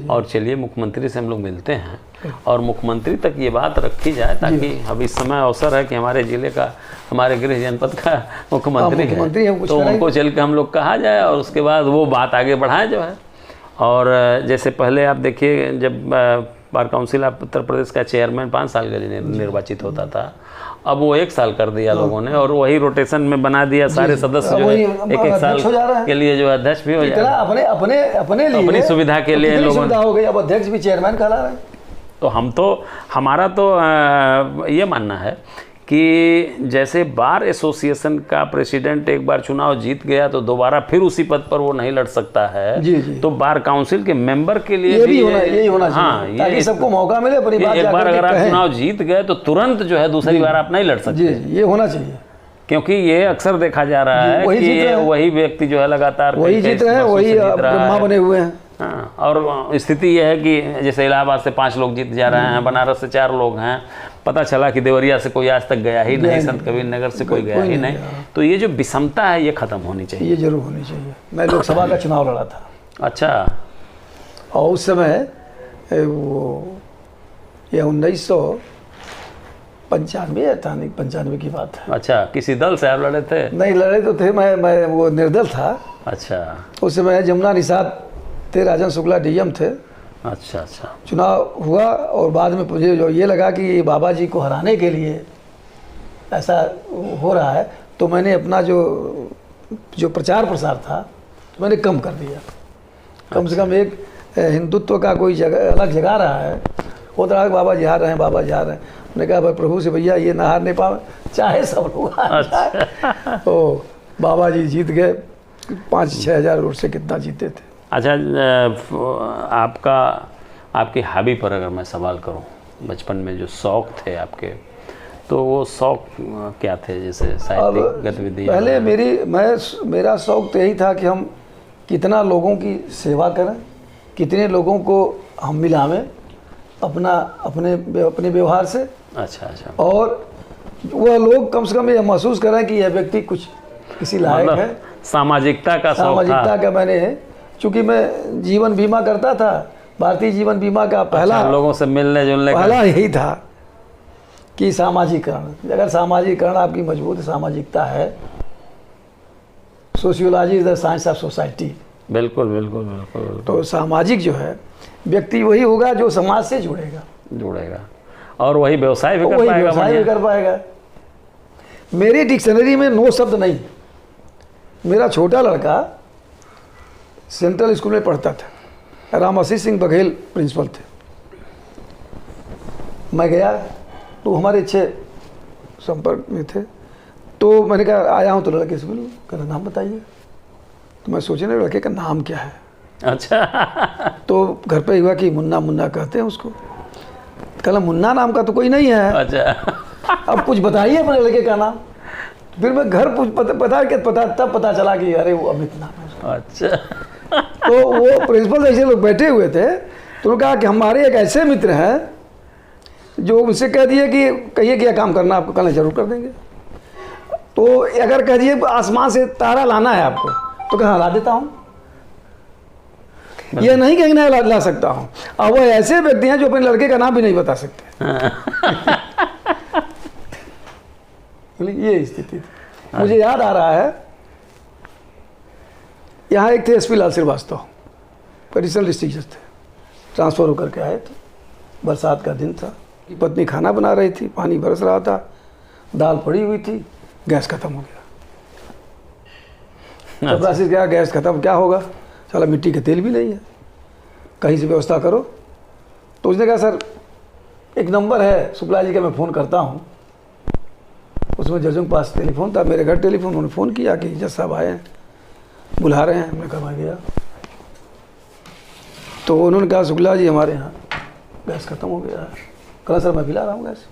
Speaker 2: और चलिए मुख्यमंत्री से हम लोग मिलते हैं और मुख्यमंत्री तक ये बात रखी जाए, ताकि अब इस समय अवसर है कि हमारे जिले का, हमारे गृह जनपद का मुख्यमंत्री है, तो उनको चल के हम लोग कहा जाए और उसके बाद वो बात आगे बढ़ाएं जो है। और जैसे पहले आप देखिए, जब bar council of Uttar Pradesh का चेयरमैन 5 साल के लिए निर्वाचित होता था, अब वो 1 साल कर दिया लोगों ने, और वही रोटेशन में बना दिया। सारे सदस्य जो है एक साल के लिए जो अध्यक्ष भी हो जाए, अपनी सुविधा के लिए लोगों ने
Speaker 1: हो गई। अब अध्यक्ष भी चेयरमैन कहला रहे हैं।
Speaker 2: तो हमारा तो ये मानना है कि जैसे बार एसोसिएशन का प्रेसिडेंट एक बार चुनाव जीत गया तो दोबारा फिर उसी पद पर वो नहीं लड़ सकता है।
Speaker 1: जी जी।
Speaker 2: तो बार काउंसिल के मेंबर के लिए
Speaker 1: यही होना चाहिए, ताकि सबको मौका मिले अपनी बात
Speaker 2: एक बार अगर आप चुनाव जीत गए तो तुरंत जो है दूसरी बार आप नहीं लड़ सकते।
Speaker 1: जी, ये होना चाहिए,
Speaker 2: क्योंकि ये अक्सर देखा जा रहा है कि वही व्यक्ति जो है लगातार
Speaker 1: वही जीत रहे हैं, वही ब्रह्मा बने हुए हैं।
Speaker 2: हाँ, और स्थिति यह है कि जैसे इलाहाबाद से 5 लोग जीत जा रहे हैं, बनारस से 4 लोग हैं, पता चला कि देवरिया से कोई आज तक गया ही नहीं, संत कबीर नगर से कोई गया ही नहीं। तो ये जो विषमता है ये खत्म होनी चाहिए।
Speaker 1: ये जरूर होनी चाहिए। मैं लोकसभा का चुनाव लड़ा था।
Speaker 2: अच्छा।
Speaker 1: और उस समय वो ये 1995 या 95 की बात है।
Speaker 2: अच्छा, किसी दल से आप लड़े थे?
Speaker 1: नहीं लड़े तो थे, मैं वो निर्दल था।
Speaker 2: अच्छा।
Speaker 1: उस समय जमुना निषाद थे, राजन शुक्ला डीएम थे।
Speaker 2: अच्छा अच्छा।
Speaker 1: चुनाव हुआ और बाद में मुझे जो ये लगा कि बाबा जी को हराने के लिए ऐसा हो रहा है, तो मैंने अपना जो प्रचार प्रसार था मैंने कम कर दिया। कम से कम एक हिंदुत्व का कोई जगह अलग जगा रहा है, वो तरह बाबा जी हार रहे हैं, बाबा जी हार रहे हैं। मैंने कहा भाई प्रभु से भैया ये ना हारने पावे, चाहे सब लोग हार जाए। तो बाबा जी जीत गए, 5-6 हज़ार वोट से कितना जीते थे।
Speaker 2: अच्छा, आपकी हॉबी पर अगर मैं सवाल करूं, बचपन में जो शौक़ थे आपके, तो वो शौक़ क्या थे? जैसे साहित्यिक गतिविधि?
Speaker 1: पहले मेरा शौक़ तो यही था कि हम कितना लोगों की सेवा करें, कितने लोगों को हम मिलावें अपने व्यवहार से।
Speaker 2: अच्छा अच्छा।
Speaker 1: और वह लोग कम से कम ये महसूस करें कि यह व्यक्ति कुछ किसी लायक है।
Speaker 2: सामाजिकता का
Speaker 1: सामाजिकता का मैंने, चूँकि मैं जीवन बीमा करता था, भारतीय जीवन बीमा का पहला
Speaker 2: लोगों से मिलने जुलने
Speaker 1: पहला यही था कि सामाजिकरण। अगर सामाजिकरण आपकी मजबूत सामाजिकता है, sociology is the science of society.
Speaker 2: बिल्कुल बिल्कुल बिल्कुल।
Speaker 1: तो सामाजिक जो है व्यक्ति वही होगा जो समाज से जुड़ेगा
Speaker 2: और वही व्यवसाय भी कर पाएगा।
Speaker 1: मेरी डिक्शनरी में 9 शब्द नहीं। मेरा छोटा लड़का सेंट्रल स्कूल में पढ़ता था, रामाशीष सिंह बघेल प्रिंसिपल थे। मैं गया तो हमारे अच्छे संपर्क में थे, तो मैंने कहा आया हूँ तो लड़के से बोलूँ, कहना नाम बताइए। तो मैं सोचने लड़के का नाम क्या है।
Speaker 2: अच्छा।
Speaker 1: तो घर पे हुआ कि मुन्ना मुन्ना कहते हैं उसको। कहला मुन्ना नाम का तो कोई नहीं है।
Speaker 2: अच्छा।
Speaker 1: अब कुछ बताइए अपने लड़के का नाम। फिर मैं घर तब पता चला कि अरे वो अमित नाम है।
Speaker 2: अच्छा।
Speaker 1: तो वो प्रिंसिपल ऐसे लोग बैठे हुए थे, तो उन्होंने कहा कि हमारे एक ऐसे मित्र हैं जो उनसे कह दिए कि कहिए क्या काम करना आपको, कहना जरूर कर देंगे। तो अगर कह दिए आसमान से तारा लाना है आपको, तो कहाँ ला देता हूँ। ये नहीं कहीं नहीं ला सकता हूँ। और वो ऐसे व्यक्ति हैं जो अपने लड़के का नाम भी नहीं बता सकते। ये स्थिति थी। मुझे याद आ रहा है, यहाँ एक थे एसपी लाल श्रीवास्तव, एडिशनल डिस्ट्रिक्ट जज थे, ट्रांसफ़र होकर के आए थे। बरसात का दिन था, पत्नी खाना बना रही थी, पानी बरस रहा था, दाल पड़ी हुई थी, गैस खत्म हो गया। जब राशि गया गैस खत्म, क्या होगा, चला मिट्टी का तेल भी नहीं है, कहीं से व्यवस्था करो। तो उसने कहा सर एक नंबर है शुक्ला जी का, मैं फ़ोन करता हूँ। उसमें जजों के पास टेलीफोन था, मेरे घर टेलीफोन, उन्होंने फ़ोन किया कि जज साहब आए हैं, बुला रहे हैं। हमने कहा गया, तो उन्होंने कहा शुक्ला जी हमारे यहाँ गैस ख़त्म हो गया है। कहा सर मैं भी ला रहा हूँ गैस।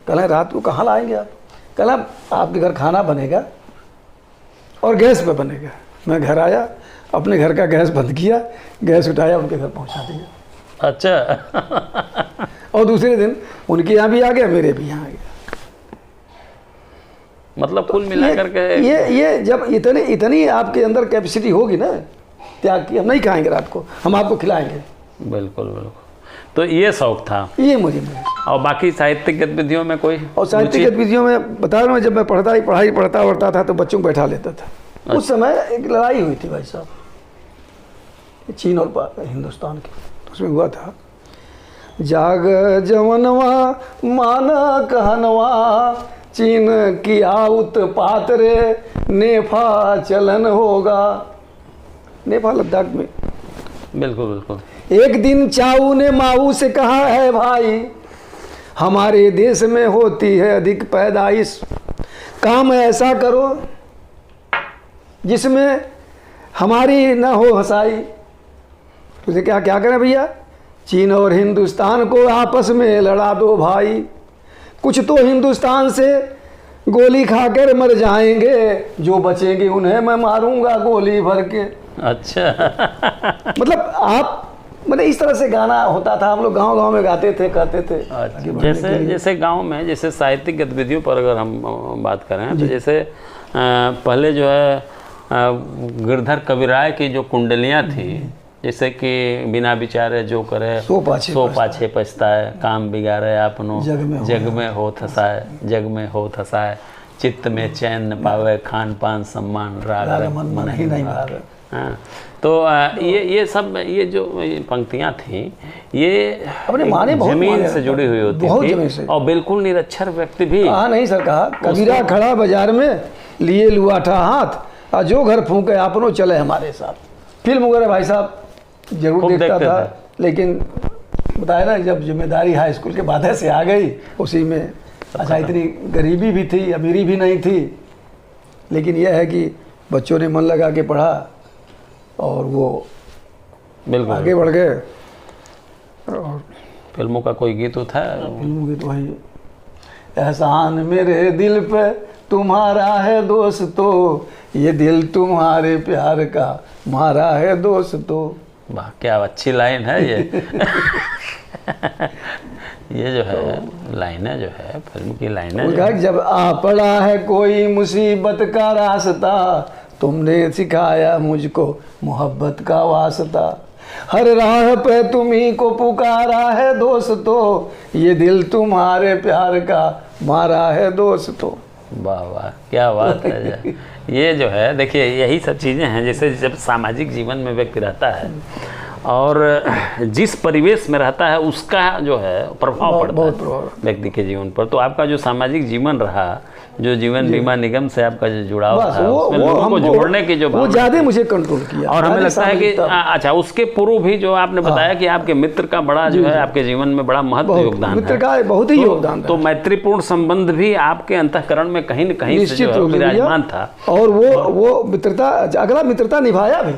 Speaker 1: कहा रात को कहाँ लाएंगे आप? कहा आपके घर खाना बनेगा और गैस पे बनेगा। मैं घर आया, अपने घर का गैस बंद किया, गैस उठाया, उनके घर पहुँचा दिया।
Speaker 2: अच्छा।
Speaker 1: और दूसरे दिन उनके यहाँ भी आ गया, मेरे भी यहाँ आ गया।
Speaker 2: मतलब कुल मिलाकर के
Speaker 1: ये जब इतनी आपके अंदर कैपेसिटी होगी ना त्याग की, हम नहीं खाएंगे रात को, हम आपको खिलाएंगे।
Speaker 2: बिल्कुल बिल्कुल। तो ये शौक था ये मुझे। और बाकी साहित्यिक गतिविधियों में कोई?
Speaker 1: और साहित्यिक गतिविधियों में बता रहा हूँ, जब मैं पढ़ता था तो बच्चों को बैठा लेता था। अच्छा। उस समय एक लड़ाई हुई थी भाई साहब, चीन और हिंदुस्तान की, तो उसमें हुआ था जाग जवनवा माना कहनवा, चीन की आउत पातरे नेफा चलन होगा। नेपाल लद्दाख में।
Speaker 2: बिल्कुल बिल्कुल।
Speaker 1: एक दिन चाऊ ने माऊ से कहा है भाई, हमारे देश में होती है अधिक पैदाइश। काम ऐसा करो जिसमें हमारी न हो हंसाई। तुझे क्या क्या करें भैया? चीन और हिंदुस्तान को आपस में लड़ा दो भाई। कुछ तो हिंदुस्तान से गोली खाकर मर जाएंगे, जो बचेंगे उन्हें मैं मारूंगा गोली भर के।
Speaker 2: अच्छा।
Speaker 1: मतलब आप मतलब इस तरह से गाना होता था, हम लोग गांव गांव में गाते थे, कहते थे।
Speaker 2: जैसे गांव में जैसे साहित्यिक गतिविधियों पर अगर हम बात करें तो जैसे पहले जो है गिरधर कविराय की जो कुंडलियाँ थी, जैसे कि बिना विचारे जो करे सो पाछे पछताए, काम बिगाड़े आपनो जग में हो थसाए, जग में हो थसाए, चित्त में चैन न पावे, खान पान सम्मान राग मन ही नहीं भावे। हाँ, तो ये सब ये जो पंक्तियाँ थीं ये
Speaker 1: अपने माने बहुत
Speaker 2: जमीन से जुड़ी हुई होती थी और बिल्कुल निरक्षर व्यक्ति भी।
Speaker 1: हाँ नहीं सर, कहा कबीरा खड़ा बाजार में लिए लुआठा हाथ, और जो घर फूंके आपनो चले हमारे साथ। फिल्म वगैरह भाई साहब जरूर देखता था, लेकिन बताया ना जब जिम्मेदारी हाई स्कूल के बाद से आ गई उसी में। अच्छा, इतनी गरीबी भी थी, अमीरी भी नहीं थी, लेकिन यह है कि बच्चों ने मन लगा के पढ़ा और वो बिल्कुल आगे बढ़ गए। और
Speaker 2: फिल्मों का कोई गीत तो था?
Speaker 1: फिल्मों गीत वही, एहसान मेरे दिल पे तुम्हारा है दोस्तों, ये दिल तुम्हारे प्यार का मारा है दोस्तों।
Speaker 2: वाह, क्या अच्छी लाइन है ये। ये जो है लाइनें जो है फिल्म की लाइनें,
Speaker 1: जब आ पड़ा है कोई मुसीबत का रास्ता, तुमने सिखाया मुझको मोहब्बत का वास्ता। हर राह पे तुम्ही को पुकारा है दोस्तों, ये दिल तुम्हारे प्यार का मारा है दोस्तों।
Speaker 2: वाह वाह, क्या बात है। ये जो है देखिए, यही सब चीज़ें हैं जैसे जब सामाजिक जीवन में व्यक्ति रहता है और जिस परिवेश में रहता है उसका जो है प्रभाव पड़ता है व्यक्ति के जीवन पर। तो आपका जो सामाजिक जीवन रहा, जो जीवन बीमा निगम से आपका जो जुड़ाव था, उसमें लोगों को जोड़ने की जो
Speaker 1: वो ज़्यादा मुझे कंट्रोल किया।
Speaker 2: और हमें लगता है कि अच्छा, उसके पूर्व भी जो आपने बताया कि आपके मित्र का बड़ा जो है आपके जीवन में बड़ा महत्व योगदान है,
Speaker 1: मित्र का बहुत ही योगदान।
Speaker 2: तो मैत्रीपूर्ण संबंध भी आपके अंतःकरण में कहीं न कहीं से विराजमान था और
Speaker 1: वो मित्रता, अगला मित्रता निभाया भी।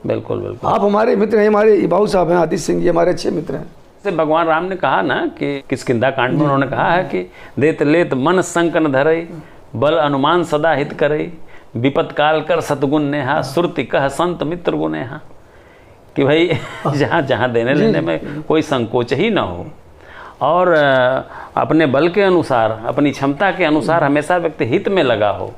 Speaker 2: बिल्कुल बिल्कुल।
Speaker 1: आप हमारे मित्र हैं, हमारे बाबू साहब हैं, आतिश सिंह जी हमारे अच्छे मित्र हैं।
Speaker 2: जैसे भगवान राम ने कहा ना कि किष्किंधा कांड में उन्होंने कहा है कि देत लेत मन संकन धरई, बल अनुमान सदा हित करई, विपत काल कर सतगुण नेहा, सुरति कह संत मित्र गुनेहा। कि भाई जहाँ जहाँ देने लेने में कोई संकोच ही ना हो और अपने बल के अनुसार, अपनी क्षमता के अनुसार हमेशा व्यक्ति हित में लगा हो।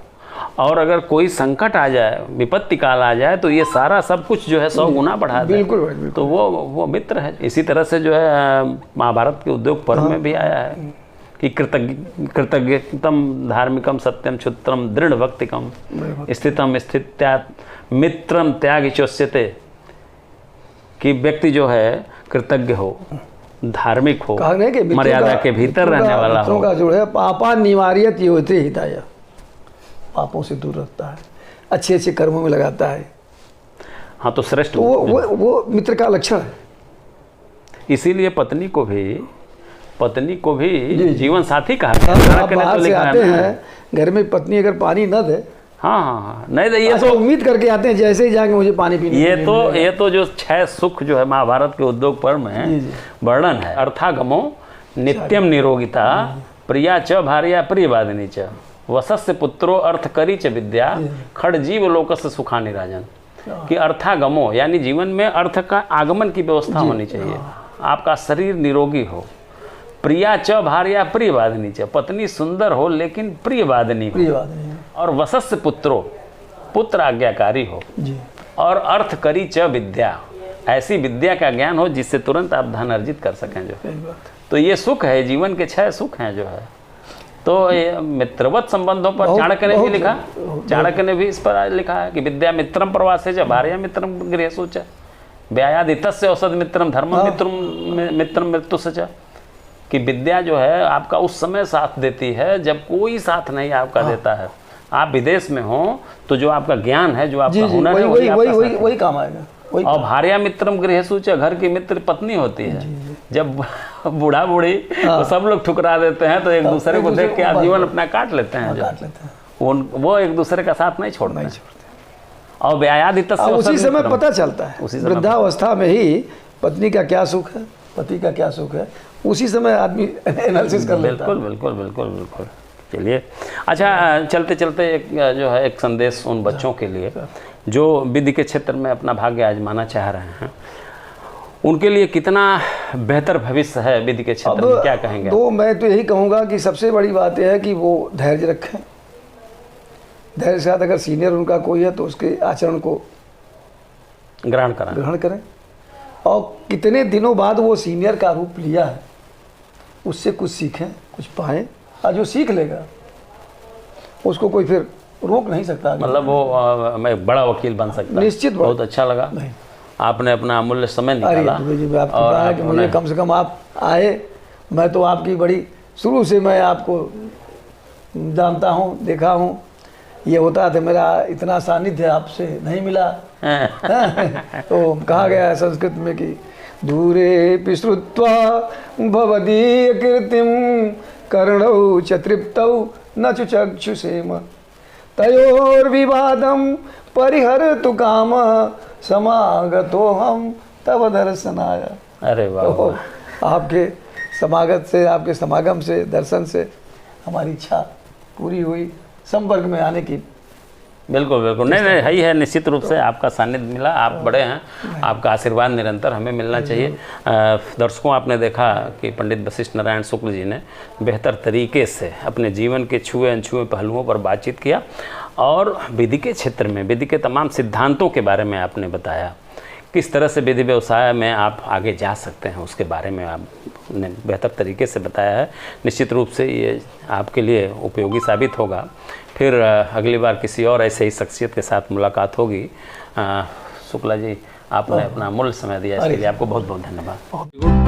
Speaker 2: और अगर कोई संकट आ जाए, विपत्ति काल आ जाए, तो ये सारा सब कुछ जो है 100 गुना बढ़ा दे।
Speaker 1: बिल्कुल।
Speaker 2: तो वो मित्र है। इसी तरह से जो है महाभारत के उद्योग पर्व में भी आया है कि कृतज्ञतम धार्मिकम सत्यम क्षुत्रम दृढ़ भक्तिकम स्थितम स्थित्या मित्रम त्याग चोस्यते। कि व्यक्ति जो है कृतज्ञ हो, धार्मिक हो, मर्यादा के भीतर रहने वाला हो।
Speaker 1: का जो है पापा निवार्यत योते हिताय, पापों से दूर रखता है, अच्छे अच्छे कर्मों में लगाता है।
Speaker 2: हाँ, तो श्रेष्ठ
Speaker 1: तो वो मित्र का लक्षण है।
Speaker 2: इसीलिए पत्नी को भी जीवन साथी कहा।
Speaker 1: बाहर से आते हैं, घर में पत्नी अगर पानी न दे,
Speaker 2: हाँ नहीं, ये तो
Speaker 1: उम्मीद करके आते हैं जैसे ही जाके मुझे पानी पीने।
Speaker 2: ये तो जो 6 सुख जो है महाभारत के उद्योग पर्व में वर्णन है। अर्थागमो नित्यम निरोगिता, प्रिया च भार्या प्रियवादिनी च, वसस्य पुत्रो अर्थ करी च विद्या, खड़ जीव लोकस्य सुखानि राजन। कि अर्थागमो यानी जीवन में अर्थ का आगमन की व्यवस्था होनी चाहिए, आपका शरीर निरोगी हो। प्रिया च भार्या प्रियवादिनी च, पत्नी सुंदर हो लेकिन प्रियवादिनी हो। और वसस्य पुत्रो, पुत्र आज्ञाकारी हो। और अर्थ करी च विद्या, ऐसी विद्या का ज्ञान हो जिससे तुरंत आप धन अर्जित कर सकें। जो तो ये सुख है, जीवन के 6 सुख हैं जो है। तो ये मित्रवत संबंधों पर चाणक्य ने भी लिखा, चाणक्य ने भी इस पर लिखा है कि विद्या मित्रम प्रवासे च भार्या मित्रम गृहसु च, व्यायादितस्य औषध मित्रम धर्म मित्रम मृत्यु च। कि विद्या जो है आपका उस समय साथ देती है जब कोई साथ नहीं आपका देता है। आप विदेश में हो तो जो आपका ज्ञान है, जो आपका हुनर है,
Speaker 1: वही काम आएगा। वही
Speaker 2: और भार्या मित्रम गृहेषु च, घर की मित्र पत्नी होती है। जब बूढ़ा बूढ़ी तो सब लोग ठुकरा देते हैं, तो एक दूसरे को देख के आजीवन अपना काट लेते हैं। जो वो एक दूसरे का साथ नहीं छोड़ते और व्यायादित
Speaker 1: उसी समय पता चलता है, वृद्धावस्था में ही पत्नी का क्या सुख है, पति का क्या सुख है, उसी समय आदमी एनालिसिस कर लेता है।
Speaker 2: बिल्कुल बिल्कुल बिल्कुल। चलिए, अच्छा चलते चलते एक जो है एक संदेश उन बच्चों के लिए जो विधि के क्षेत्र में अपना भाग्य आजमाना चाह रहे हैं, उनके लिए कितना बेहतर भविष्य है विधि के क्षेत्र में, क्या कहेंगे?
Speaker 1: तो मैं तो यही कहूँगा कि सबसे बड़ी बात यह है कि वो धैर्य रखें। धैर्य के साथ अगर सीनियर उनका कोई है तो उसके आचरण को ग्रहण करें और कितने दिनों बाद वो सीनियर का रूप लिया है उससे कुछ सीखें, कुछ पाएं। और जो सीख लेगा उसको कोई फिर रोक नहीं सकता।
Speaker 2: मतलब वो मैं बड़ा वकील बन सकता है।
Speaker 1: निश्चित।
Speaker 2: बहुत अच्छा लगा, आपने अपना अमूल्य समय निकाला।
Speaker 1: और कि मुझे कम से कम आप आए, मैं तो आपकी बड़ी शुरू से मैं आपको जानता हूँ, देखा हूँ। ये होता था मेरा इतना सानिध्य आपसे नहीं मिला। तो कहा गया है संस्कृत में कि दूरे पिश्रुत्वा भवदीय कीर्तिम कर्णौ च तृप्तौ न च चक्षुषेम तयोर्विवादं परिहरतु काम समागतो हम तव दर्शनाय।
Speaker 2: अरे वाह,
Speaker 1: तो आपके समागत से, आपके समागम से, दर्शन से हमारी इच्छा पूरी हुई, संपर्क में आने की।
Speaker 2: बिल्कुल बिल्कुल, नहीं है ही है, निश्चित रूप से आपका सानिध्य मिला। आप बड़े हैं, आपका आशीर्वाद निरंतर हमें मिलना चाहिए। दर्शकों, आपने देखा कि पंडित वशिष्ठ नारायण शुक्ल जी ने बेहतर तरीके से अपने जीवन के छुए अनछुए पहलुओं पर बातचीत किया और विधि के क्षेत्र में विधि के तमाम सिद्धांतों के बारे में आपने बताया। किस तरह से विधि व्यवसाय में आप आगे जा सकते हैं उसके बारे में आपने बेहतर तरीके से बताया है। निश्चित रूप से ये आपके लिए उपयोगी साबित होगा। फिर अगली बार किसी और ऐसे ही शख्सियत के साथ मुलाकात होगी। शुक्ला जी, आपने अपना अमूल्य समय दिया, इसके लिए आपको बहुत बहुत धन्यवाद।